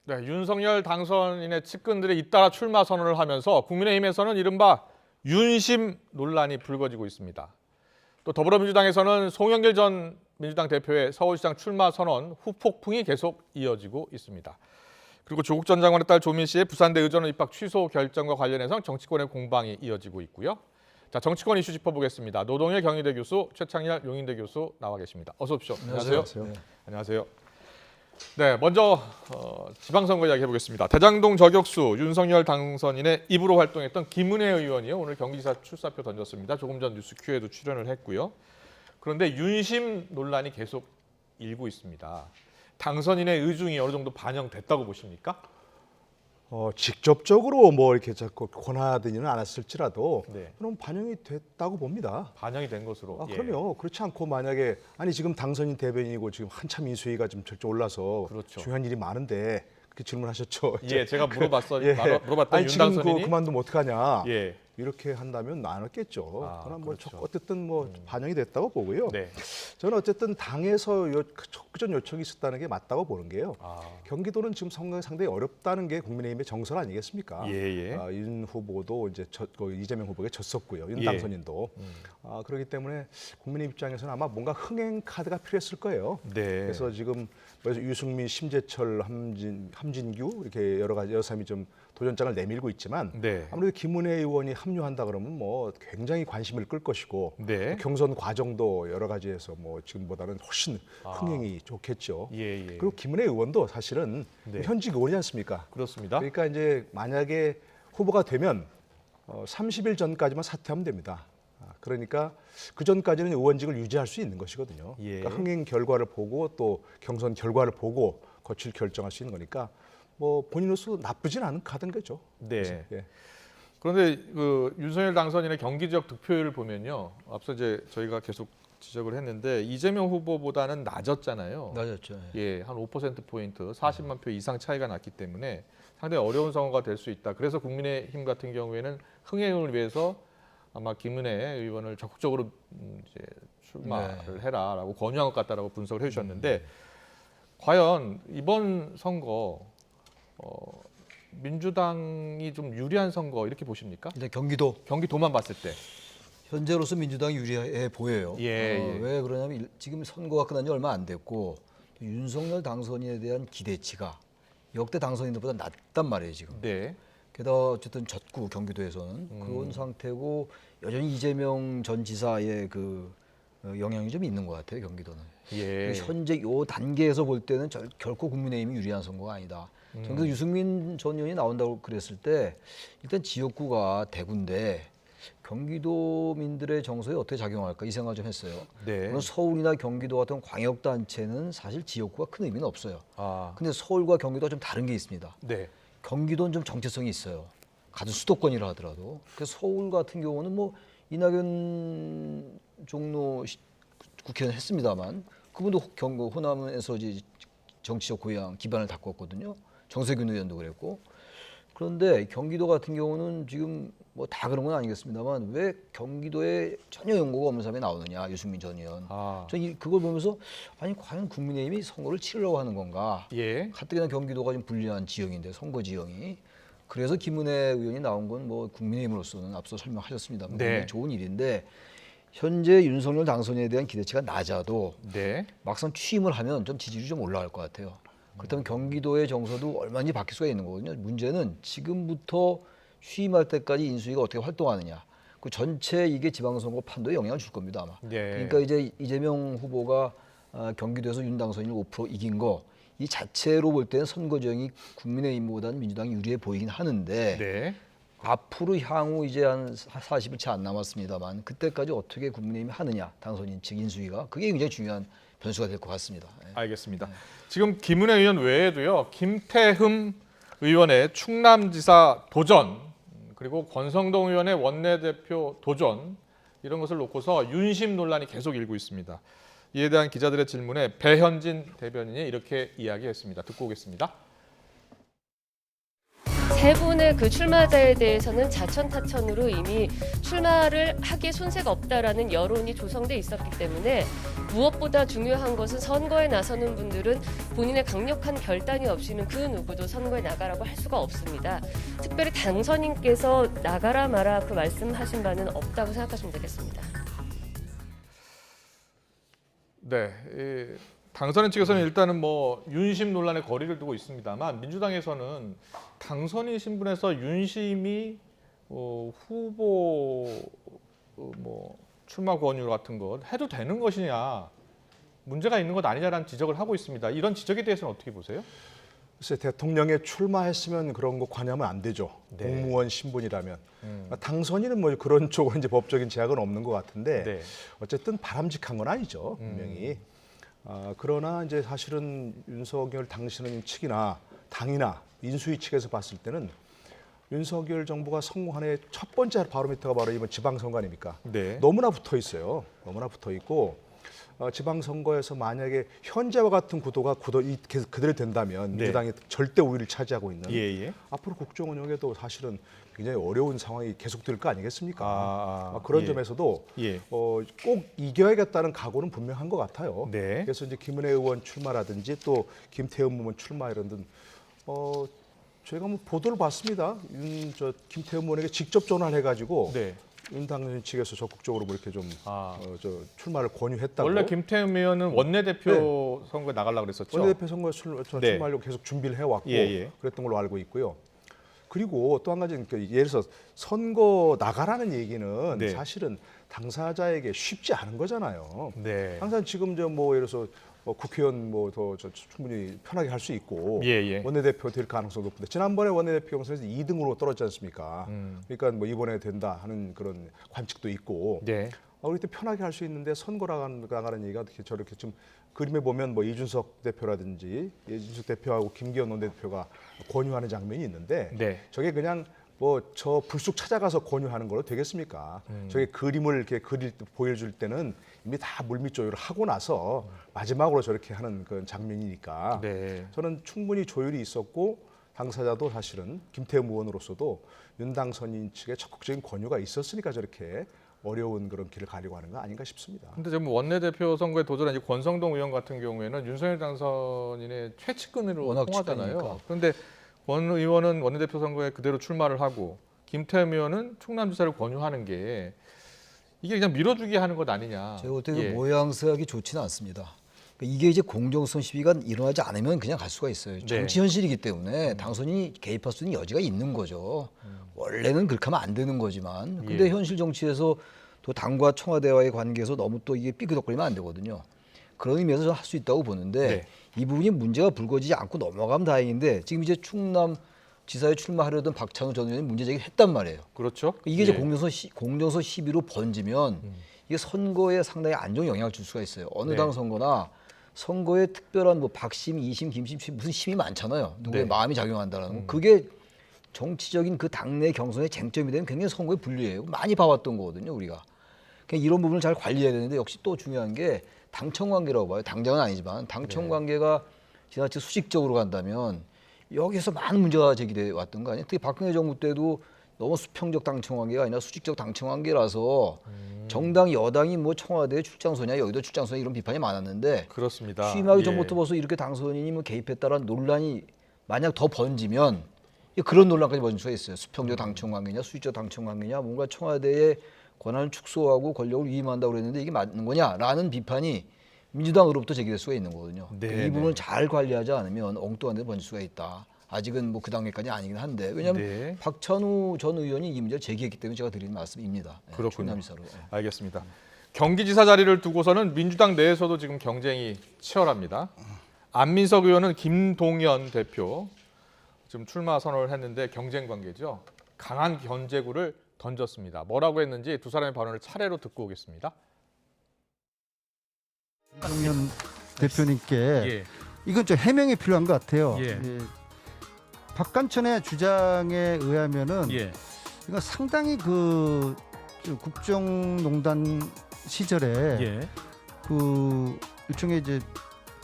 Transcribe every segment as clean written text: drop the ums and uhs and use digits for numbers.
네, 윤석열 당선인의 측근들이 잇따라 출마 선언을 하면서 국민의힘에서는 이른바 윤심 논란이 불거지고 있습니다. 또 더불어민주당에서는 송영길 전 민주당 대표의 서울시장 출마 선언 후폭풍이 계속 이어지고 있습니다. 그리고 조국 전 장관의 딸 조민 씨의 부산대 의전원 입학 취소 결정과 관련해서 정치권의 공방이 이어지고 있고요. 자, 정치권 이슈 짚어보겠습니다. 노동일 경희대 교수, 최창렬 용인대 교수 나와 계십니다. 어서 오십시오. 안녕하세요. 안녕하세요. 네, 먼저 지방선거 이야기 해보겠습니다. 대장동 저격수 윤석열 당선인의 입으로 활동했던 김은혜 의원이요. 오늘 경기지사 출사표 던졌습니다. 조금 전 뉴스 큐에도 출연을 했고요. 그런데 윤심 논란이 계속 일고 있습니다. 당선인의 의중이 어느 정도 반영됐다고 보십니까? 직접적으로 뭐 이렇게 자꾸 권하지는 않았을지라도 네. 그럼 반영이 됐다고 봅니다. 반영이 된 것으로. 그럼요. 그렇지 않고 만약에 지금 당선인 대변인이고 지금 한참 인수위가 좀 절정 올라서 그렇죠. 중요한 일이 많은데 그렇게 질문하셨죠. 예, 제가 물어봤던 윤 지금 당선인이 그만두면 어떡하냐. 예. 이렇게 한다면 안 했겠죠. 그러나 뭐 그렇죠. 어쨌든 뭐 반영이 됐다고 보고요. 네. 저는 어쨌든 당에서 적극적 요청이 있었다는 게 맞다고 보는 게요. 경기도는 지금 상당히 어렵다는 게 국민의힘의 정설 아니겠습니까? 예. 윤 후보도 이제 이재명 후보에게 졌었고요. 윤 예. 당선인도. 그렇기 때문에 국민의 입장에서는 아마 뭔가 흥행 카드가 필요했을 거예요. 네. 그래서 지금 유승민, 심재철, 함진규 이렇게 여러 사람이 좀 도전장을 내밀고 있지만 네. 아무래도 김은혜 의원이 합류한다 그러면 뭐 굉장히 관심을 끌 것이고 네. 경선 과정도 여러 가지에서 뭐 지금보다는 훨씬 흥행이 좋겠죠. 예. 그리고 김은혜 의원도 사실은 네. 현직 의원이지 않습니까? 그렇습니다. 그러니까 이제 만약에 후보가 되면 30일 전까지만 사퇴하면 됩니다. 그러니까 그 전까지는 의원직을 유지할 수 있는 것이거든요. 예. 그러니까 흥행 결과를 보고 또 경선 결과를 보고 거칠 결정할 수 있는 거니까 뭐 본인으로서 나쁘진 않은 카드인 거죠. 네. 예. 그런데 그 윤석열 당선인의 경기 지역 득표율을 보면요, 앞서 이제 저희가 계속 지적을 했는데 이재명 후보보다는 낮았잖아요. 낮았죠. 예, 한 5% 포인트, 40만 표 이상 차이가 났기 때문에 상당히 어려운 선거가 될 수 있다. 그래서 국민의힘 같은 경우에는 흥행을 위해서 아마 김은혜 의원을 적극적으로 이제 출마를 해라라고 권유한 것 같다라고 분석을 해주셨는데 과연 이번 선거 민주당이 좀 유리한 선거 이렇게 보십니까? 일단 경기도만 봤을 때. 현재로서 민주당이 유리해 보여요. 예. 왜 그러냐면 지금 선거가 끝난 지 얼마 안 됐고 윤석열 당선인에 대한 기대치가 역대 당선인들보다 낮단 말이에요 지금. 네. 게다가 어쨌든 졌고 경기도에서는 그런 상태고 여전히 이재명 전 지사의 그 영향이 좀 있는 것 같아요 경기도는. 예. 현재 요 단계에서 볼 때는 결코 국민의힘이 유리한 선거가 아니다. 저는 그래서 유승민 전 의원이 나온다고 그랬을 때 일단 지역구가 대구인데 경기도민들의 정서에 어떻게 작용할까 이 생각을 좀 했어요. 네. 물론 서울이나 경기도 같은 광역단체는 사실 지역구가 큰 의미는 없어요. 아. 근데 서울과 경기도가 좀 다른 게 있습니다. 네. 경기도는 좀 정체성이 있어요. 같은 수도권이라 하더라도. 그래서 서울 같은 경우는 뭐 이낙연 종로 국회의원 했습니다만 그분도 호남에서 이제 정치적 고향 기반을 닦았거든요. 정세균 의원도 그랬고. 그런데 경기도 같은 경우는 지금 뭐 다 그런 건 아니겠습니다만 왜 경기도에 전혀 연고가 없는 사람이 나오느냐 유승민 전 의원. 저는 그걸 보면서 아니 과연 국민의힘이 선거를 치르려고 하는 건가. 예. 가뜩이나 경기도가 좀 불리한 지형인데 선거 지형이. 그래서 김은혜 의원이 나온 건 뭐 국민의힘으로서는 앞서 설명하셨습니다. 네. 좋은 일인데 현재 윤석열 당선인에 대한 기대치가 낮아도 네. 막상 취임을 하면 좀 지지율이 좀 올라갈 것 같아요. 그렇다면 경기도의 정서도 얼마든지 바뀔 수가 있는 거거든요. 문제는 지금부터 취임할 때까지 인수위가 어떻게 활동하느냐. 그 전체 이게 지방선거 판도에 영향을 줄 겁니다 아마. 네. 그러니까 이제 이재명 후보가 경기도에서 윤 당선인을 5% 이긴 거 이 자체로 볼 때는 선거 지형이 국민의힘보다는 민주당이 유리해 보이긴 하는데 네. 앞으로 향후 이제 한 40일 채 안 남았습니다만 그때까지 어떻게 국민의힘이 하느냐 당선인 측 인수위가 그게 굉장히 중요한 변수가 될 것 같습니다. 알겠습니다. 지금 김은혜 의원 외에도요. 김태흠 의원의 충남지사 도전 그리고 권성동 의원의 원내대표 도전 이런 것을 놓고서 윤심 논란이 계속 일고 있습니다. 이에 대한 기자들의 질문에 배현진 대변인이 이렇게 이야기했습니다. 듣고 오겠습니다. 세 분의 그 출마자에 대해서는 자천타천으로 이미 출마를 하기에 손색가 없다라는 여론이 조성돼 있었기 때문에 무엇보다 중요한 것은 선거에 나서는 분들은 본인의 강력한 결단이 없이는 그 누구도 선거에 나가라고 할 수가 없습니다. 특별히 당선인께서 나가라 마라 그 말씀하신 바는 없다고 생각하시면 되겠습니다. 네, 당선인 측에서는 일단은 뭐 윤심 논란에 거리를 두고 있습니다만 민주당에서는 당선인 신분에서 윤심이 후보 뭐 출마 권유 같은 것 해도 되는 것이냐, 문제가 있는 것 아니냐라는 지적을 하고 있습니다. 이런 지적에 대해서는 어떻게 보세요? 글쎄, 대통령에 출마했으면 그런 거 관여하면 안 되죠. 네. 공무원 신분이라면. 당선인은 뭐 그런 쪽은 이제 법적인 제약은 없는 것 같은데 네. 어쨌든 바람직한 건 아니죠, 분명히. 그러나 이제 사실은 윤석열 당신은 측이나 당이나 인수위 측에서 봤을 때는 윤석열 정부가 성공한 해 첫 번째 바로미터가 바로 이번 지방선거 아닙니까? 네. 너무나 붙어 있어요. 너무나 붙어 있고 지방선거에서 만약에 현재와 같은 구도가 그대로 된다면 네. 민주당이 절대 우위를 차지하고 있는 예. 앞으로 국정 운영에도 사실은 굉장히 어려운 상황이 계속될 거 아니겠습니까? 그런 예. 점에서도 예. 꼭 이겨야겠다는 각오는 분명한 것 같아요. 네. 그래서 이제 김은혜 의원 출마라든지 또 김태흠 의원 출마 이런 등 저희가 뭐 보도를 봤습니다. 김태흠 의원에게 직접 전화를 해가지고 네. 윤 당선 측에서 적극적으로 뭐 이렇게 좀 아. 출마를 권유했다고. 원래 김태흠 의원은 원내대표 선거에 나가려고 그랬었죠. 원내대표 선거에 네. 출마하려고 계속 준비를 해왔고 예. 그랬던 걸로 알고 있고요. 그리고 또 한 가지는 예를 들어서 선거 나가라는 얘기는 네. 사실은 당사자에게 쉽지 않은 거잖아요. 네. 항상 지금 예를 들어서 국회의원 더 충분히 편하게 할 수 있고 예. 원내대표 될 가능성도 높은데 지난번에 원내대표 경선에서 2등으로 떨어졌지 않습니까? 그러니까 뭐 이번에 된다 하는 그런 관측도 있고 네. 우리 때 편하게 할 수 있는데 선거 나가는 얘기가 어떻게 저렇게 좀 그림에 보면 뭐 이준석 대표라든지 이준석 대표하고 김기현 원내대표가 권유하는 장면이 있는데 네. 저게 그냥 뭐 저 불쑥 찾아가서 권유하는 걸로 되겠습니까? 저게 그림을 이렇게 보여줄 때는 이미 다 물밑 조율을 하고 나서 마지막으로 저렇게 하는 그런 장면이니까 네. 저는 충분히 조율이 있었고 당사자도 사실은 김태흠 의원으로서도 윤 당선인 측에 적극적인 권유가 있었으니까 저렇게 어려운 그런 길을 가려고 하는 거 아닌가 싶습니다. 근데 지금 원내대표 선거에 도전한 이제 권성동 의원 같은 경우에는 윤석열 당선인의 최측근으로 워낙 통하잖아요. 측근이니까. 그런데 권 의원은 원내대표 선거에 그대로 출마를 하고 김태흠 의원은 충남지사를 권유하는 게 이게 그냥 밀어주기 하는 것 아니냐. 제가 볼 때 그 예. 모양새하기 좋지는 않습니다. 그러니까 이게 이제 공정성 시비가 일어나지 않으면 그냥 갈 수가 있어요. 네. 정치 현실이기 때문에 당선인이 개입할 수 있는 여지가 있는 거죠. 원래는 그렇게 하면 안 되는 거지만 근데 예. 현실 정치에서 또 당과 청와대와의 관계에서 너무 또 이게 삐그덕거리면 안 되거든요. 그런 의미에서 할 수 있다고 보는데 네. 이 부분이 문제가 불거지지 않고 넘어가면 다행인데 지금 이제 충남 지사에 출마하려던 박찬호 전 의원이 문제 제기를 했단 말이에요. 그렇죠. 이게 이제 예. 공정서 시비로 번지면 이게 선거에 상당히 안 좋은 영향을 줄 수가 있어요. 어느 네. 당 선거나 선거에 특별한 뭐 박심, 이심, 김심 무슨 심이 많잖아요. 누구의 네. 마음이 작용한다는 거. 그게 정치적인 그 당내 경선의 쟁점이 되면 굉장히 선거에 불리해요. 많이 봐왔던 거거든요, 우리가. 그러니까 이런 부분을 잘 관리해야 되는데 역시 또 중요한 게 당청 관계라고 봐요. 당장은 아니지만 당청 관계가 지나치게 수직적으로 간다면 여기서 많은 문제가 제기돼 왔던 거 아니에요? 특히 박근혜 정부 때도 너무 수평적 당청 관계가 아니라 수직적 당청 관계라서 정당 여당이 뭐 청와대 출장소냐 여기도 출장소냐 이런 비판이 많았는데 그렇습니다. 취임하기 예. 전부터 벌써 이렇게 당선인이 뭐 개입했다라는 논란이 만약 더 번지면 그런 논란까지 번질 수가 있어요. 수평적 당청 관계냐 수직적 당청 관계냐 뭔가 청와대의 권한을 축소하고 권력을 위임한다고 그랬는데 이게 맞는 거냐라는 비판이 민주당으로부터 제기될 수가 있는 거거든요. 네, 이 부분을 잘 관리하지 않으면 엉뚱한 데 번질 수가 있다. 아직은 뭐 그 단계까지 아니긴 한데 왜냐하면 네. 박찬우 전 의원이 이 문제를 제기했기 때문에 제가 드리는 말씀입니다. 그렇군요. 충남지사로. 알겠습니다. 경기지사 자리를 두고서는 민주당 내에서도 지금 경쟁이 치열합니다. 안민석 의원은 김동연 대표 지금 출마 선언을 했는데 경쟁 관계죠. 강한 견제구를 던졌습니다. 뭐라고 했는지 두 사람의 발언을 차례로 듣고 오겠습니다. 김동연 대표님께 예. 이건 좀 해명이 필요한 것 같아요. 예. 박관천의 주장에 의하면은 예. 이거 상당히 그 국정농단 시절에 예. 그 일종의 이제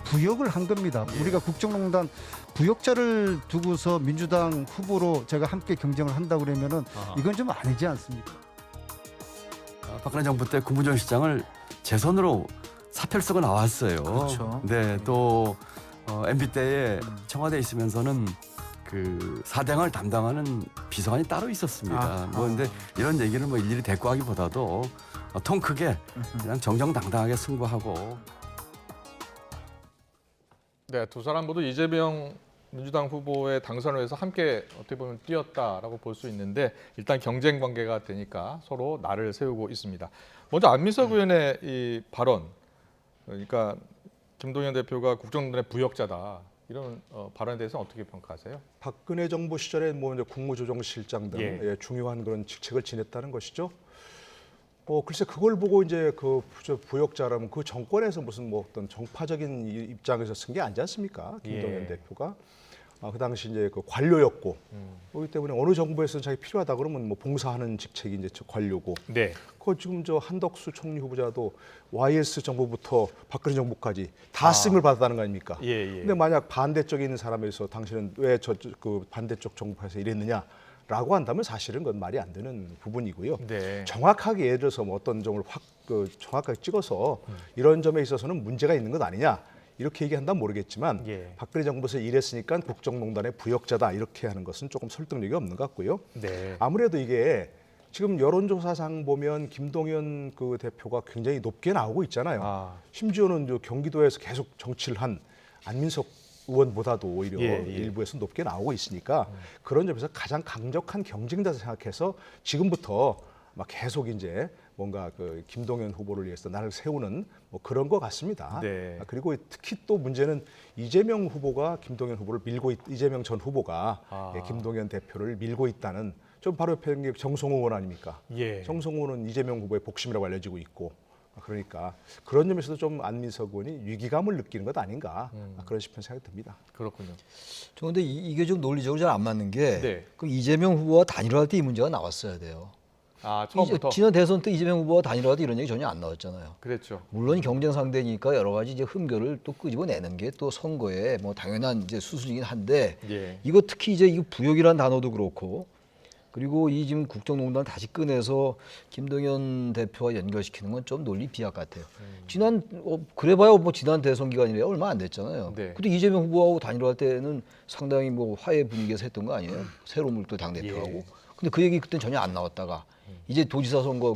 부역을 한 겁니다. 우리가 국정농단 부역자를 두고서 민주당 후보로 제가 함께 경쟁을 한다고 그러면은 이건 좀 아니지 않습니까? 박근혜 정부 때 국무총리실장을 제 손으로 사표를 쓰고 나왔어요. 그렇죠. 네, 또 MB 때에 청와대에 있으면서는 그 사대강을 담당하는 비서관이 따로 있었습니다. 뭐 근데 이런 얘기를 뭐 일일이 대꾸하기보다도 통 크게 그냥 정정당당하게 승부하고. 네, 두 사람 모두 이재명 민주당 후보의 당선을 위해서 함께 어떻게 보면 뛰었다라고 볼 수 있는데 일단 경쟁 관계가 되니까 서로 날을 세우고 있습니다. 먼저 안민석 의원의 이 발언, 그러니까 김동연 대표가 국정농단의 부역자다 이런 발언에 대해서 어떻게 평가하세요? 박근혜 정부 시절에 뭐 이제 국무조정실장 등 예. 중요한 그런 직책을 지냈다는 것이죠. 글쎄 그걸 보고 이제 저 부역자라면 그 정권에서 무슨 뭐 어떤 정파적인 입장에서 쓴 게 아니지 않습니까? 김동연 예. 대표가. 그 당시 이제 그 관료였고 그렇기 때문에 어느 정부에서는 자기 필요하다 그러면 뭐 봉사하는 직책이 이제 저 관료고. 네. 그 지금 저 한덕수 총리 후보자도 YS 정부부터 박근혜 정부까지 다 쓰임을 받았다는 거 아닙니까? 예, 예. 근데 만약 반대쪽에 있는 사람에서 당신은 왜 그 반대쪽 정부에서 이랬느냐라고 한다면 사실은 그건 말이 안 되는 부분이고요. 네. 정확하게 예를 들어서 뭐 어떤 점을 확 정확하게 찍어서 이런 점에 있어서는 문제가 있는 것 아니냐 이렇게 얘기한다면 모르겠지만 예. 박근혜 정부에서 이랬으니까 국정농단의 부역자다 이렇게 하는 것은 조금 설득력이 없는 것 같고요. 네. 아무래도 이게 지금 여론조사상 보면 김동연 그 대표가 굉장히 높게 나오고 있잖아요. 심지어는 저 경기도에서 계속 정치를 한 안민석 의원보다도 오히려 예, 예. 일부에서 높게 나오고 있으니까 그런 점에서 가장 강력한 경쟁자다 생각해서 지금부터 막 계속 이제 뭔가 그 김동연 후보를 위해서 나를 세우는 뭐 그런 것 같습니다. 네. 그리고 특히 또 문제는 이재명 후보가 김동연 후보를 이재명 전 후보가 김동연 대표를 밀고 있다는 좀 바로 옆에 있는 게 정성호 의원 아닙니까? 예. 정성호 의원은 이재명 후보의 복심이라고 알려지고 있고 그러니까 그런 점에서도 좀 안민석 의원이 위기감을 느끼는 것 아닌가 그런 싶은 생각이 듭니다. 그렇군요. 저 근데 이게 좀 논리적으로 잘 안 맞는 게 네. 그럼 이재명 후보와 단일화할 때 이 문제가 나왔어야 돼요. 처음부터 지난 대선 때 이재명 후보와 단일화할 때 이런 얘기 전혀 안 나왔잖아요. 그랬죠. 물론 경쟁 상대니까 여러 가지 이제 흠결을 또 끄집어내는 게 또 선거에 뭐 당연한 이제 수순이긴 한데 예. 이거 특히 이제 이 부역이라는 단어도 그렇고 그리고 이 지금 국정농단 다시 꺼내서 김동연 대표와 연결시키는 건 좀 논리 비약 같아요. 지난 그래봐야 뭐 지난 대선 기간이래 얼마 안 됐잖아요. 네. 근데 이재명 후보하고 단일화할 때는 상당히 뭐 화해 분위기에서 했던 거 아니에요? 새로운 물도 당 대표하고. 예. 근데 그 얘기 그때 전혀 안 나왔다가 이제 도지사 선거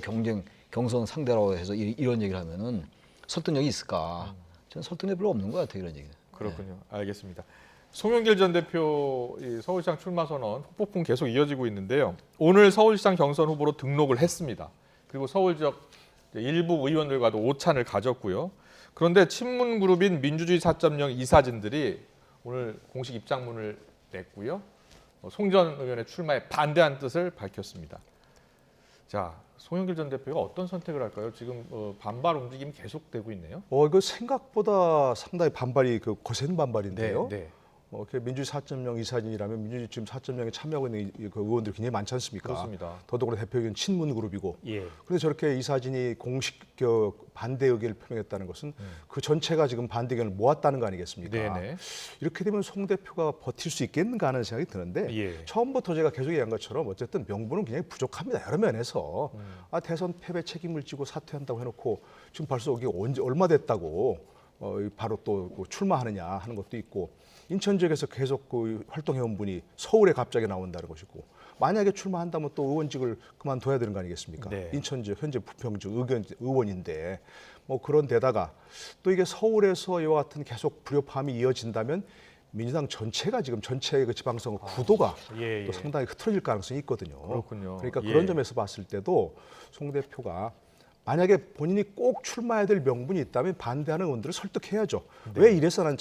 경선 상대라고 해서 이런 얘기를 하면은 설득력이 있을까? 저는 설득력 별로 없는 것 같아요 이런 얘기는. 그렇군요. 알겠습니다. 송영길 전 대표 이 서울시장 출마 선언 후폭풍 계속 이어지고 있는데요. 오늘 서울시장 경선 후보로 등록을 했습니다. 그리고 서울 지역 일부 의원들과도 오찬을 가졌고요. 그런데 친문 그룹인 민주주의 4.0 이사진들이 오늘 공식 입장문을 냈고요. 송 전 의원의 출마에 반대한 뜻을 밝혔습니다. 자, 송영길 전 대표가 어떤 선택을 할까요? 지금 반발 움직임이 계속되고 있네요. 이거 생각보다 상당히 반발이 거센 반발인데요. 네. 민주주의 4.0 이사진이라면 민주주의 지금 4.0에 참여하고 있는 그 의원들이 굉장히 많지 않습니까? 그렇습니다. 더더구나 대표적인 친문 그룹이고. 예. 그런데 저렇게 이사진이 공식 반대 의견을 표명했다는 것은 그 전체가 지금 반대 의견을 모았다는 거 아니겠습니까? 네네. 이렇게 되면 송 대표가 버틸 수 있겠는가 하는 생각이 드는데 예. 처음부터 제가 계속 얘기한 것처럼 어쨌든 명분은 굉장히 부족합니다. 여러 면에서 대선 패배 책임을 지고 사퇴한다고 해놓고 지금 벌써 이게 얼마 됐다고 바로 또 출마하느냐 하는 것도 있고 인천 지역에서 계속 활동해온 분이 서울에 갑자기 나온다는 것이고 만약에 출마한다면 또 의원직을 그만둬야 되는 거 아니겠습니까? 네. 인천 지역 현재 부평주 의원인데 뭐 그런 데다가 또 이게 서울에서 이와 같은 계속 불협화음이 이어진다면 민주당 전체가 지금 전체의 그 지방선거 구도가 예, 또 상당히 흐트러질 가능성이 있거든요. 그렇군요. 그러니까 예. 그런 점에서 봤을 때도 송 대표가 만약에 본인이 꼭 출마해야 될 명분이 있다면 반대하는 의원들을 설득해야죠. 왜 이래서 난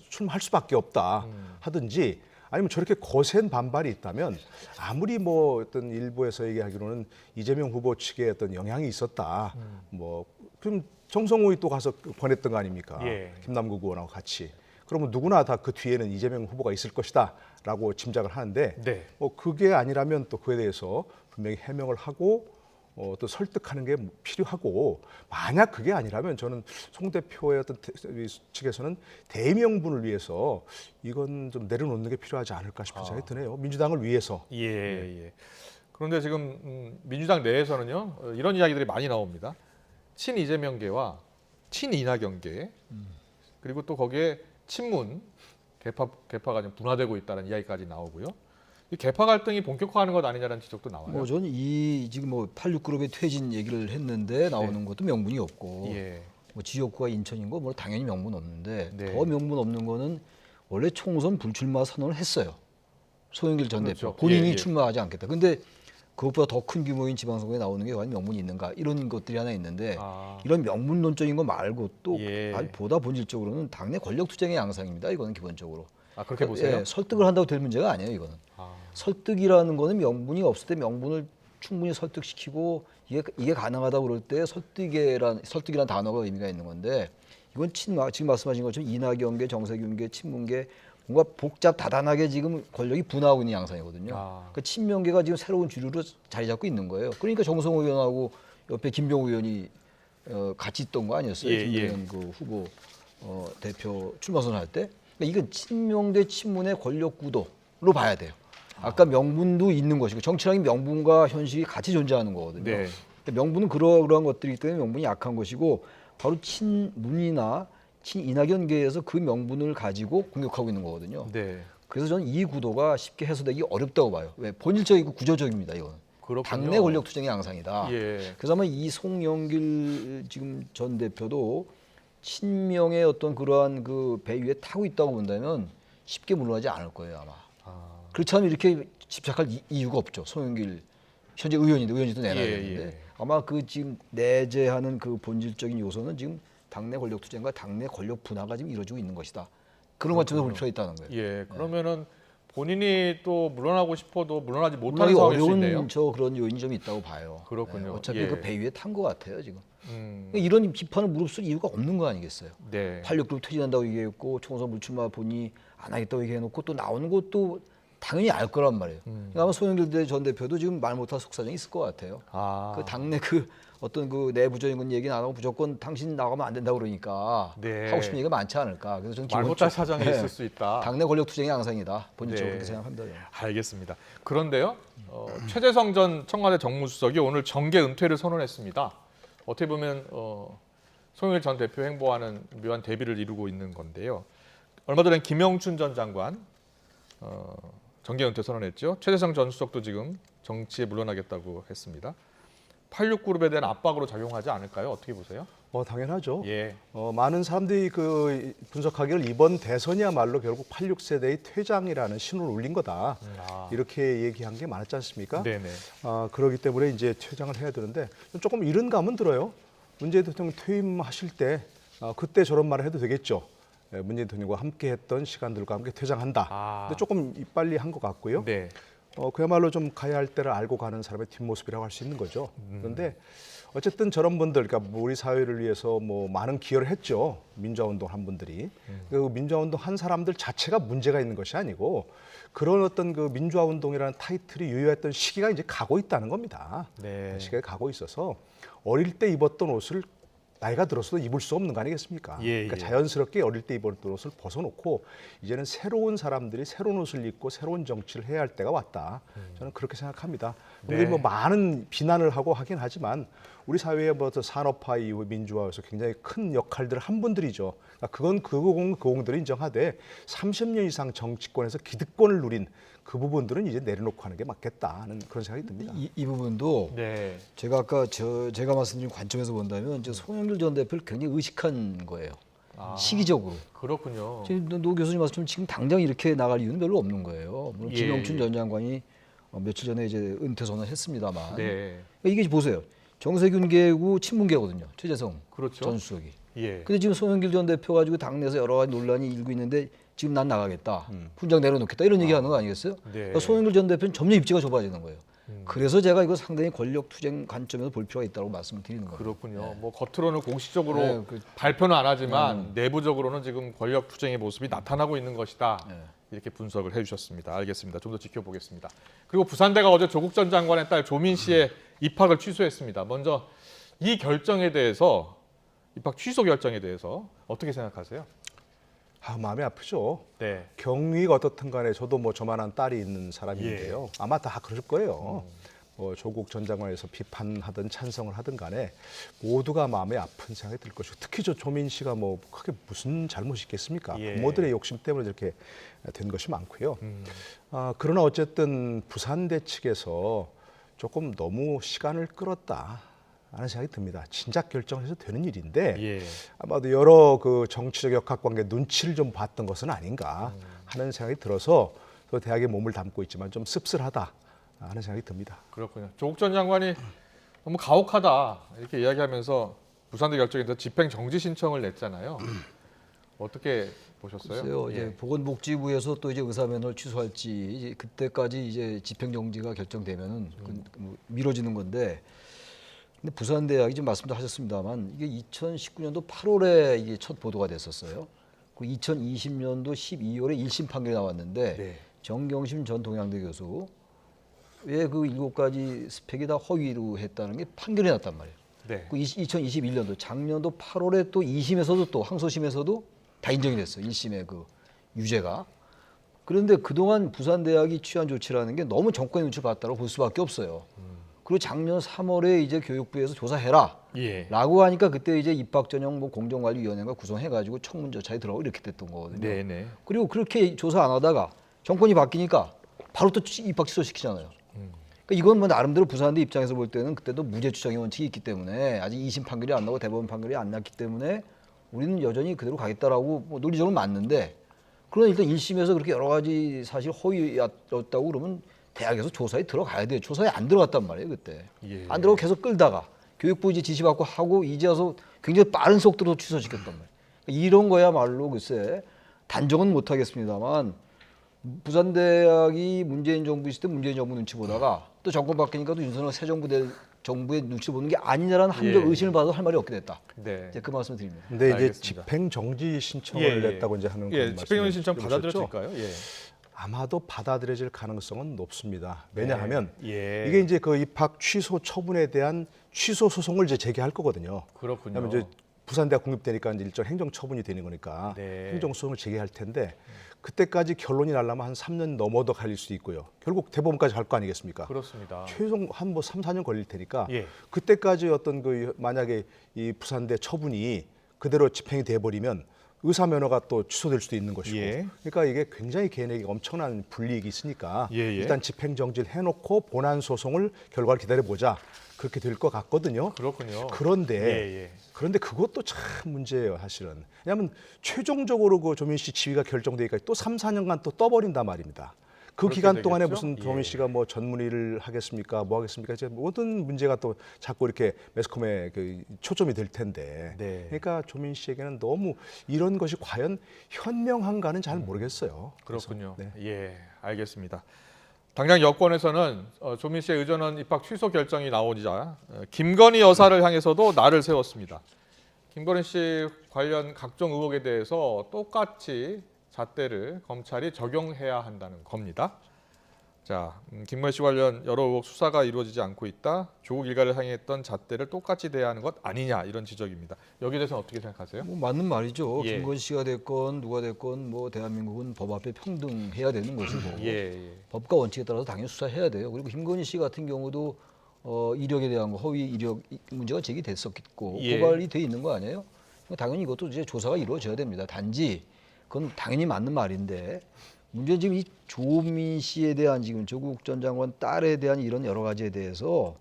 출마할 수밖에 없다 하든지 아니면 저렇게 거센 반발이 있다면 아무리 뭐 어떤 일부에서 얘기하기로는 이재명 후보 측에 어떤 영향이 있었다. 뭐 그럼 정성호이 또 가서 권했던 거 아닙니까? 예. 김남국 의원하고 같이. 그러면 누구나 다 그 뒤에는 이재명 후보가 있을 것이다라고 짐작을 하는데 네. 그게 아니라면 또 그에 대해서 분명히 해명을 하고 또 설득하는 게 필요하고 만약 그게 아니라면 저는 송 대표의 어떤 측에서는 대명분을 위해서 이건 좀 내려놓는 게 필요하지 않을까 싶은 생각이 드네요. 민주당을 위해서. 예. 그런데 지금 민주당 내에서는요 이런 이야기들이 많이 나옵니다. 친 이재명계와 친이낙연계 그리고 또 거기에 친문 개파가 좀 분화되고 있다는 이야기까지 나오고요. 이 개파 갈등이 본격화하는 것 아니냐는 지적도 나와요. 뭐 저는 이 지금 뭐 86그룹의 퇴진 얘기를 했는데 나오는 네. 것도 명분이 없고 예. 뭐 지역구가 인천인 거 뭐 당연히 명분 없는데 네. 더 명분 없는 거는 원래 총선 불출마 선언을 했어요. 송영길 전 그렇죠. 대표 본인이 예, 예. 출마하지 않겠다. 근데 그것보다 더 큰 규모인 지방선거에 나오는 게 과연 명분이 있는가 이런 것들이 하나 있는데 아. 이런 명분론적인 거 말고 또 예. 보다 본질적으로는 당내 권력 투쟁의 양상입니다. 이거는 기본적으로. 아 그렇게 보세요? 예, 설득을 한다고 될 문제가 아니에요. 이거는. 아. 설득이라는 거는 명분이 없을 때 명분을 충분히 설득시키고 이게 가능하다고 그럴 때 설득이란 단어가 의미가 있는 건데 이건 지금 말씀하신 것처럼 이낙연계, 정세균계, 친문계 뭔가 복잡 다단하게 지금 권력이 분화하고 있는 양상이거든요. 아. 그 친명계가 지금 새로운 주류로 자리 잡고 있는 거예요. 그러니까 정성호 의원하고 옆에 김병우 의원이 같이 있던 거 아니었어요? 예, 김병현 그 후보 대표 출마 선언할 때. 그러니까 이건 친명 대 친문의 권력 구도로 봐야 돼요. 아까 명분도 있는 것이고 정치라는 명분과 현실이 같이 존재하는 거거든요. 네. 그러니까 명분은 그러한 것들이기 때문에 명분이 약한 것이고 바로 친문이나 친이낙연계에서 그 명분을 가지고 공격하고 있는 거거든요. 네. 그래서 저는 이 구도가 쉽게 해소되기 어렵다고 봐요. 왜? 본질적이고 구조적입니다. 이거는. 그렇군요. 당내 권력 투쟁의 양상이다. 예. 그래서 아마 이 송영길 지금 전 대표도 친명의 어떤 그러한 그 배 위에 타고 있다고 본다면 쉽게 물러나지 않을 거예요 아마. 아. 그렇지 않으면 이렇게 집착할 이유가 없죠. 송영길 현재 의원이도 내놔야 예, 되는데 예. 아마 그 지금 내재하는 그 본질적인 요소는 지금 당내 권력 투쟁과 당내 권력 분화가 지금 이루어지고 있는 것이다. 그런 관점에서 볼 필요가 있다는 거예요. 예. 그러면은 본인이 또 물러나고 싶어도 물러나지 못하는 물러나기 상황일 수 있네요. 어려운 저 그런 요인이 좀 있다고 봐요. 그렇군요. 어차피 예. 그 배 위에 탄 것 같아요 지금. 음. 그러니까 이런 비판을 무릅쓸 이유가 없는 거 아니겠어요? 네. 86그룹 퇴진한다고 얘기했고 총선 불출마 본인이 안 하겠다고 얘기해놓고 또 나오는 것도 당연히 알 거란 말이에요. 그러니까 아마 송영길 전 대표도 지금 말 못할 속사정이 있을 것 같아요. 아. 그 당내 그 어떤 그 내부적인 얘기는 안 하고 무조건 당신 나가면 안 된다고 그러니까 네. 하고 싶은 얘기가 많지 않을까. 그래서 저는 말 못할 기본적으로 사정이 네. 있을 수 있다. 당내 권력 투쟁의 양상이다. 본질적으로 네. 그렇게 생각합니다. 저는. 알겠습니다. 그런데요, 최재성 전 청와대 정무수석이 오늘 정계 은퇴를 선언했습니다. 어떻게 보면 송영길 전 대표 행보와는 묘한 대비를 이루고 있는 건데요. 얼마 전에 김영춘 전 장관 정계 은퇴 선언했죠. 최재성 전 수석도 지금 정치에 물러나겠다고 했습니다. 86그룹에 대한 압박으로 작용하지 않을까요? 어떻게 보세요? 당연하죠. 예. 많은 사람들이 그 분석하기를 이번 대선이야말로 결국 86세대의 퇴장이라는 신호를 울린 거다. 아. 이렇게 얘기한 게 많았지 않습니까? 네네. 그러기 때문에 이제 퇴장을 해야 되는데 조금 이른 감은 들어요. 문재인 대통령 퇴임하실 때 그때 저런 말을 해도 되겠죠. 문재인 대통령과 함께 했던 시간들과 함께 퇴장한다. 아. 근데 조금 빨리 한 것 같고요. 네. 그야말로 좀 가야 할 때를 알고 가는 사람의 뒷모습이라고 할 수 있는 거죠. 그런데 어쨌든 저런 분들, 그러니까 우리 사회를 위해서 뭐 많은 기여를 했죠. 민주화운동 한 분들이. 그 민주화운동 한 사람들 자체가 문제가 있는 것이 아니고 그런 어떤 그 민주화운동이라는 타이틀이 유효했던 시기가 이제 가고 있다는 겁니다. 네. 시기가 가고 있어서 어릴 때 입었던 옷을 나이가 들어서도 입을 수 없는 거 아니겠습니까? 예, 그러니까 예. 자연스럽게 어릴 때 입었던 옷을 벗어놓고 이제는 새로운 사람들이 새로운 옷을 입고 새로운 정치를 해야 할 때가 왔다. 저는 그렇게 생각합니다. 우리 뭐 많은 비난을 하고 하긴 하지만 우리 사회의 뭐 산업화 이후 민주화에서 굉장히 큰 역할들을 한 분들이죠. 그러니까 그건 그 공들을 인정하되 30년 이상 정치권에서 기득권을 누린 그 부분들은 이제 내려놓고 하는 게 맞겠다는 그런 생각이 듭니다. 이 부분도 네. 제가 아까 제가 말씀드린 관점에서 본다면 이제 송영길 전 대표를 굉장히 의식한 거예요. 시기적으로. 그렇군요. 지금 노 교수님 말씀처럼 지금 당장 이렇게 나갈 이유는 별로 없는 거예요. 물론 예, 김영춘 예. 전 장관이 며칠 전에 이제 은퇴 선언했습니다만 네. 이게 보세요. 정세균계고 친문계거든요. 최재성 그렇죠. 전 수석이. 예. 근데 지금 송영길 전 대표 가지고 당내에서 여러 가지 논란이 일고 있는데 지금 난 나가겠다. 훈장 내려놓겠다. 이런 얘기하는 거 아니겠어요? 네. 그러니까 송영길 전 대표는 점점 입지가 좁아지는 거예요. 그래서 제가 이거 상당히 권력 투쟁 관점에서 볼 필요가 있다고 말씀을 드리는 거예요. 그렇군요. 뭐 겉으로는 공식적으로 네, 발표는 안 하지만 내부적으로는 지금 권력 투쟁의 모습이 나타나고 있는 것이다. 네. 이렇게 분석을 해주셨습니다. 알겠습니다. 좀 더 지켜보겠습니다. 그리고 부산대가 어제 조국 전 장관의 딸 조민 씨의 입학을 취소했습니다. 먼저 이 결정에 대해서 입학 취소 결정에 대해서 어떻게 생각하세요? 마음이 아프죠. 네. 경위가 어떻든 간에 저도 뭐 저만한 딸이 있는 사람인데요. 아마 다 그럴 거예요. 조국 전 장관에서 비판하든 찬성을 하든 간에 모두가 마음에 아픈 생각이 들 것이고 특히 조민 씨가 뭐 크게 무슨 잘못이 있겠습니까? 예. 부모들의 욕심 때문에 이렇게 된 것이 많고요. 그러나 어쨌든 부산대 측에서 조금 너무 시간을 끌었다 하는 생각이 듭니다. 진작 결정해서 되는 일인데 예. 아마도 여러 그 정치적 역학관계 눈치를 좀 봤던 것은 아닌가 하는 생각이 들어서 또 대학에 몸을 담고 있지만 좀 씁쓸하다 하는 생각이 듭니다. 그렇군요. 조국 전 장관이 너무 가혹하다 이렇게 이야기하면서 부산대 결정에서 집행 정지 신청을 냈잖아요. 어떻게 보셨어요? 글쎄요, 이제 예. 보건복지부에서 또 이제 의사면허를 취소할지 이제 그때까지 이제 집행정지가 결정되면은 뭐 미뤄지는 건데. 근데 부산대학이 지금 말씀도 하셨습니다만 이게 2019년도 8월에 이게 첫 보도가 됐었어요. 그 2020년도 12월에 1심 판결이 나왔는데 네. 정경심 전 동양대 교수의 그 7가지 스펙이 다 허위로 했다는 게 판결이 났단 말이에요. 네. 그 2021년도 작년도 8월에 또 2심에서도 또 항소심에서도 다 인정이 됐어요. 1심의 그 유죄가. 그런데 그동안 부산대학이 취한 조치라는 게 너무 정권의 눈치를 봤다고 볼 수밖에 없어요. 그리고 작년 3월에 이제 교육부에서 조사해라. 예. 라고 하니까 그때 이제 입학 전형 뭐 공정관리위원회가 구성해가지고 청문 절차에 들어가고 이렇게 됐던 거거든요. 네네. 그리고 그렇게 조사 안 하다가 정권이 바뀌니까 바로 또 입학 취소시키잖아요. 그러니까 이건 뭐 나름대로 부산대 입장에서 볼 때는 그때도 무죄 추정의 원칙이 있기 때문에 아직 2심 판결이 안 나고 대법원 판결이 안 났기 때문에 우리는 여전히 그대로 가겠다라고 뭐 논리적으로 맞는데 그러나 일단 1심에서 그렇게 여러 가지 사실 허위였다고 그러면 대학에서 조사에 들어가야 돼요. 조사에 안 들어갔단 말이에요, 그때. 예. 안 들어가고 계속 끌다가 교육부 이제 지시받고 하고 이제 와서 굉장히 빠른 속도로 취소시켰단 말이에요. 이런 거야말로 글쎄 단정은 못 하겠습니다만 부산대학이 문재인 정부 있을 때 문재인 정부 눈치 보다가 또 정권 바뀌니까 또 윤석열 새 정부의 눈치 보는 게 아니냐라는 함정 예. 의심을 받아서 할 말이 없게 됐다. 네. 이제 그 말씀을 드립니다. 근데 이제 알겠습니다. 집행 정지 신청을 냈다고 이제 하는 예, 그런 집행 정지 신청 말씀을 받아들여질까요? 예. 아마도 받아들여질 가능성은 높습니다. 왜냐하면 예. 이게 이제 그 입학 취소 처분에 대한 취소 소송을 이제 제기할 거거든요. 그렇군요. 왜냐하면 이제 부산대학 공립되니까 이제 일정 행정 처분이 되는 거니까 네. 행정 소송을 제기할 텐데 그때까지 결론이 나려면 한 3년 넘어도 갈릴 수도 있고요. 결국 대법원까지 갈 거 아니겠습니까? 그렇습니다. 최종 한 뭐 3, 4년 걸릴 테니까 예. 그때까지 어떤 그 만약에 이 부산대 처분이 그대로 집행이 돼 버리면 의사 면허가 또 취소될 수도 있는 것이고, 예. 그러니까 이게 굉장히 개인에게 엄청난 불이익이 있으니까 예, 예. 일단 집행 정지를 해놓고 본안 소송을 결과를 기다려 보자 그렇게 될 것 같거든요. 그렇군요. 그런데 예, 예. 그런데 그것도 참 문제예요, 사실은. 왜냐하면 최종적으로 그 조민 씨 지위가 결정되기까 또 3, 4년간 또 떠버린단 말입니다. 그 그렇게 기간 동안에 되겠죠? 무슨 조민 예. 씨가 뭐 전문의를 하겠습니까, 뭐 하겠습니까? 이제 모든 문제가 또 자꾸 이렇게 매스컴에 그 초점이 될 텐데. 네. 그러니까 조민 씨에게는 너무 이런 것이 과연 현명한가는 잘 모르겠어요. 그렇군요. 그래서, 네. 예, 알겠습니다. 당장 여권에서는 조민 씨의 의전원 입학 취소 결정이 나오자 김건희 여사를 향해서도 날을 세웠습니다. 김건희 씨 관련 각종 의혹에 대해서 똑같이 잣대를 검찰이 적용해야 한다는 겁니다. 자, 김건희 씨 관련 여러 의혹 수사가 이루어지지 않고 있다. 조국 일가를 향해 했던 잣대를 똑같이 대하는 것 아니냐 이런 지적입니다. 여기에 대해서는 어떻게 생각하세요? 뭐 맞는 말이죠. 예. 김건희 씨가 됐건 누가 됐건 뭐 대한민국은 법 앞에 평등해야 되는 것이고 예. 법과 원칙에 따라서 당연히 수사해야 돼요. 그리고 김건희 씨 같은 경우도 이력에 대한 거 허위 이력 문제가 제기됐었고 예. 고발이 돼 있는 거 아니에요? 당연히 이것도 이제 조사가 이루어져야 됩니다. 단지 그건 당연히 맞는 말인데 문제는 지금 이 조민 씨에 대한 지금 조국 전 장관 딸에 대한 이런 여러 가지에 대해서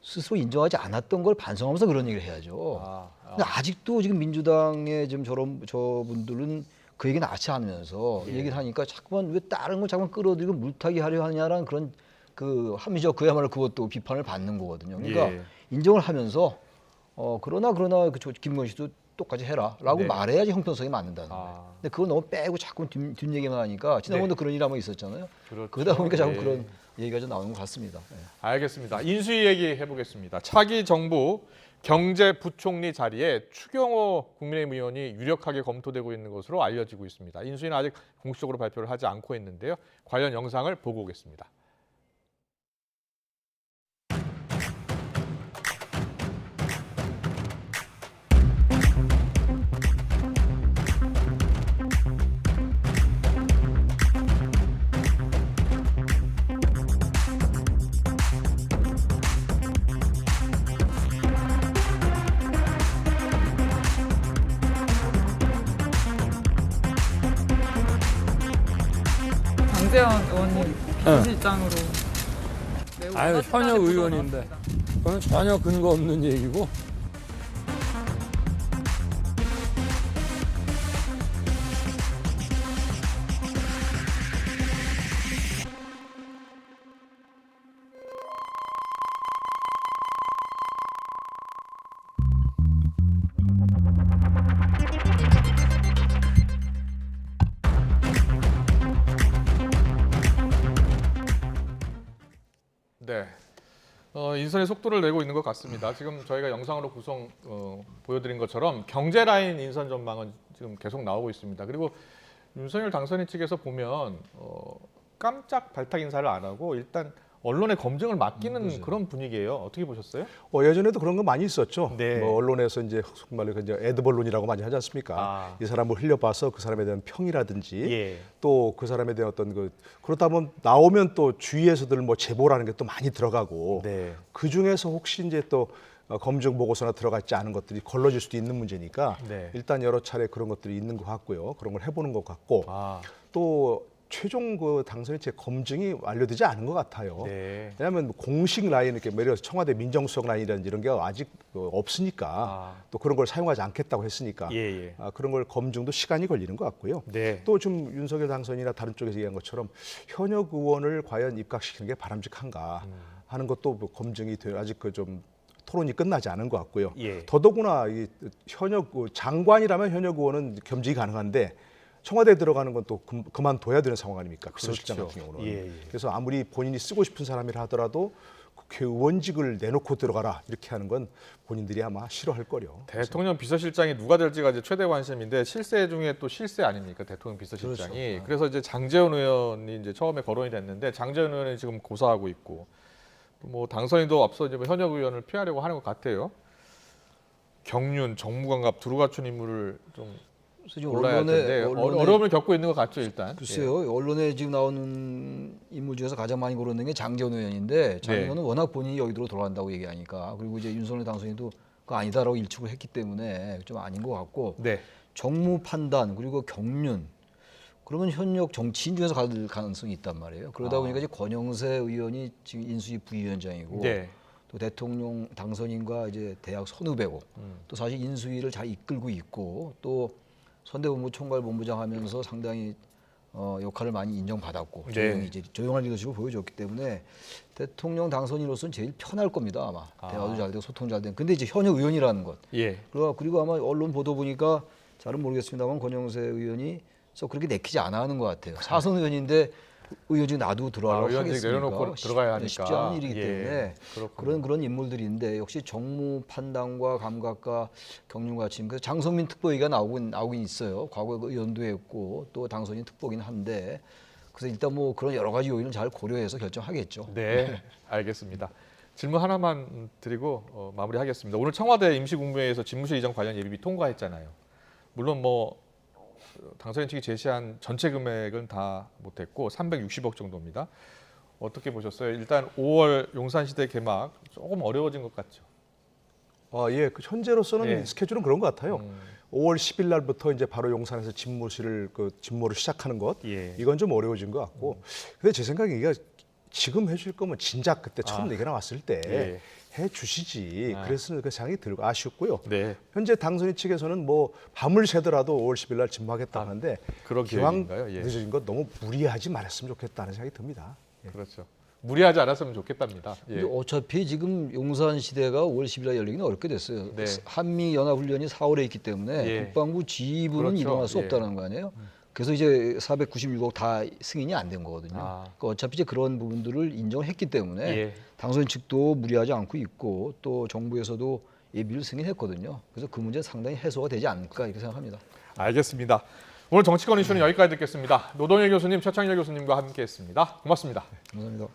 스스로 인정하지 않았던 걸 반성하면서 그런 얘기를 해야죠. 근데 아직도 지금 민주당의 지금 저분들은 그 얘기는 아치 않으면서 예. 얘기를 하니까 자꾸만 왜 다른 걸 자꾸만 끌어들이고 물타기 하려 하냐라는 그런 그 합리적 그야말로 그것도 비판을 받는 거거든요. 그러니까 예. 인정을 하면서 그러나 그 김건희 씨도 똑같이 해라라고 네. 말해야지 형평성이 맞는다는 거예요. 근데 그거 너무 빼고 자꾸 뒷얘기만 하니까 지난번도 네. 그런 일 한번 있었잖아요. 그렇죠. 그러다 보니까 자꾸 예. 그런 얘기가 좀 나오는 것 같습니다. 예. 알겠습니다. 인수위 얘기해 보겠습니다. 차기 정부 경제부총리 자리에 추경호 국민의힘 의원이 유력하게 검토되고 있는 것으로 알려지고 있습니다. 인수위는 아직 공식적으로 발표를 하지 않고 있는데요. 관련 영상을 보고 오겠습니다. 장재원 의원님 부실장으로 매우 아유, 따뜻하게 현역 보도가 의원인데. 나왔습니다. 그건 전혀 근거 없는 얘기고. 네. 인선의 속도를 내고 있는 것 같습니다. 지금 저희가 영상으로 보여드린 것처럼 경제 라인 인선 전망은 지금 계속 나오고 있습니다. 그리고 윤석열 당선인 측에서 보면 깜짝 발탁 인사를 안 하고 일단 언론의 검증을 맡기는 그런 분위기예요. 어떻게 보셨어요? 예전에도 그런 거 많이 있었죠. 네. 뭐 언론에서 이제 정말로 이제 애드벌론이라고 많이 하지 않습니까? 아. 이 사람을 흘려봐서 그 사람에 대한 평이라든지 예. 또 그 사람에 대한 어떤 그렇다 보면 나오면 또 주위에서들 뭐 제보라는 게 또 많이 들어가고 네. 그 중에서 혹시 이제 또 검증 보고서나 들어가 있지 않은 것들이 걸러질 수도 있는 문제니까 네. 일단 여러 차례 그런 것들이 있는 것 같고요. 그런 걸 해보는 것 같고 아, 또 최종 그 당선인체 검증이 완료되지 않은 것 같아요. 네. 왜냐하면 공식 라인 이렇게 예를 들어서 청와대 민정수석 라인이라든지 이런 게 아직 없으니까 아. 또 그런 걸 사용하지 않겠다고 했으니까 예, 예. 그런 걸 검증도 시간이 걸리는 것 같고요. 네. 또 좀 윤석열 당선이나 다른 쪽에서 얘기한 것처럼 현역 의원을 과연 입각시키는 게 바람직한가 하는 것도 뭐 검증이 아직 그 좀 토론이 끝나지 않은 것 같고요. 예. 더더구나 이 현역 장관이라면 현역 의원은 겸직이 가능한데 청와대에 들어가는 건 또 그만둬야 되는 상황 아닙니까? 비서실장 그렇죠. 같은 경우는. 예, 예. 그래서 아무리 본인이 쓰고 싶은 사람이라 하더라도 국회의원직을 내놓고 들어가라 이렇게 하는 건 본인들이 아마 싫어할 거요. 대통령 비서실장이 누가 될지가 이제 최대 관심인데 실세 중에 또 실세 아닙니까? 대통령 비서실장이. 그래서 이제 장제원 의원이 이제 처음에 거론이 됐는데 장제원 의원이 지금 고사하고 있고 뭐 당선인도 앞서 이제 현역 의원을 피하려고 하는 것 같아요. 경륜, 정무관갑 두루 갖춘 인물을 좀 그래서 지금 골라야 할 텐데 어려움을 겪고 있는 것 같죠 일단. 글쎄요. 언론에 지금 나오는 인물 중에서 가장 많이 거론된 게 장재원 의원인데 장재원 의원은 워낙 본인이 여의도로 돌아간다고 얘기하니까 그리고 이제 윤석열 당선인도 그거 아니다라고 일축을 했기 때문에 좀 아닌 것 같고 네. 정무 판단 그리고 경륜 그러면 현역 정치인 중에서 갈 가능성이 있단 말이에요. 그러다 보니까 이제 권영세 의원이 지금 인수위 부위원장이고 네. 또 대통령 당선인과 이제 대학 선후배고 또 사실 인수위를 잘 이끌고 있고 또 선대본부 총괄본부장 하면서 상당히 역할을 많이 인정받았고 네. 조용한 리더십을 보여줬기 때문에 대통령 당선인으로서는 제일 편할 겁니다 아마. 대화도 잘 되고 소통 잘 되고. 근데 이제 현역 의원이라는 것. 예. 그리고 아마 언론 보도 보니까 잘은 모르겠습니다만 권영세 의원이 그렇게 내키지 않아 하는 것 같아요. 사선 의원인데 의원직 놔두고 들어가려고 의원직 하겠습니까? 내려놓고 들어가야 하니까. 쉽지 않은 일이기 예, 때문에 그렇군요. 그런 인물들인데 역시 정무 판단과 감각과 경륜과 침. 그래서 장성민 특보위가 나오긴 있어요. 과거에 의원도 했고 또 당선인 특보긴 한데 그래서 일단 뭐 그런 여러 가지 요인을 잘 고려해서 결정하겠죠. 네, 알겠습니다. 질문 하나만 드리고 마무리하겠습니다. 오늘 청와대 임시국무회의에서 집무실 이전 관련 예비비 통과했잖아요. 물론 뭐 당선인 측이 제시한 전체 금액은 다 못했고 360억 정도입니다. 어떻게 보셨어요? 일단 5월 용산시대 개막 조금 어려워진 것 같죠? 예, 그 현재로서는 예. 스케줄은 그런 것 같아요. 5월 10일 날부터 이제 바로 용산에서 집무를 시작하는 것, 예. 이건 좀 어려워진 것 같고. 근데 제 생각에 이게 지금 해줄 거면 진작 그때 처음 얘기 나왔을 때 예. 해주시지. 그래서 그 생각이 들고 아쉽고요. 네. 현재 당선인 측에서는 뭐 밤을 새더라도 5월 10일 날 집무하겠다고 하는데 그런 기왕 계획인가요? 예. 늦어진 것 너무 무리하지 말았으면 좋겠다는 생각이 듭니다. 그렇죠. 무리하지 않았으면 좋겠답니다. 예. 근데 어차피 지금 용산 시대가 5월 10일 날 열리기는 어렵게 됐어요. 네. 한미 연합 훈련이 4월에 있기 때문에 예. 국방부 지휘부는 그렇죠. 이동할 수 예. 없다는 거 아니에요? 그래서 이제 496억 다 승인이 안 된 거거든요. 그러니까 어차피 이제 그런 부분들을 인정했기 때문에 예. 당선인 측도 무리하지 않고 있고 또 정부에서도 예비를 승인했거든요. 그래서 그 문제는 상당히 해소가 되지 않을까 이렇게 생각합니다. 알겠습니다. 오늘 정치권 이슈는 여기까지 듣겠습니다. 노동일 교수님, 최창일 교수님과 함께했습니다. 고맙습니다. 감사합니다.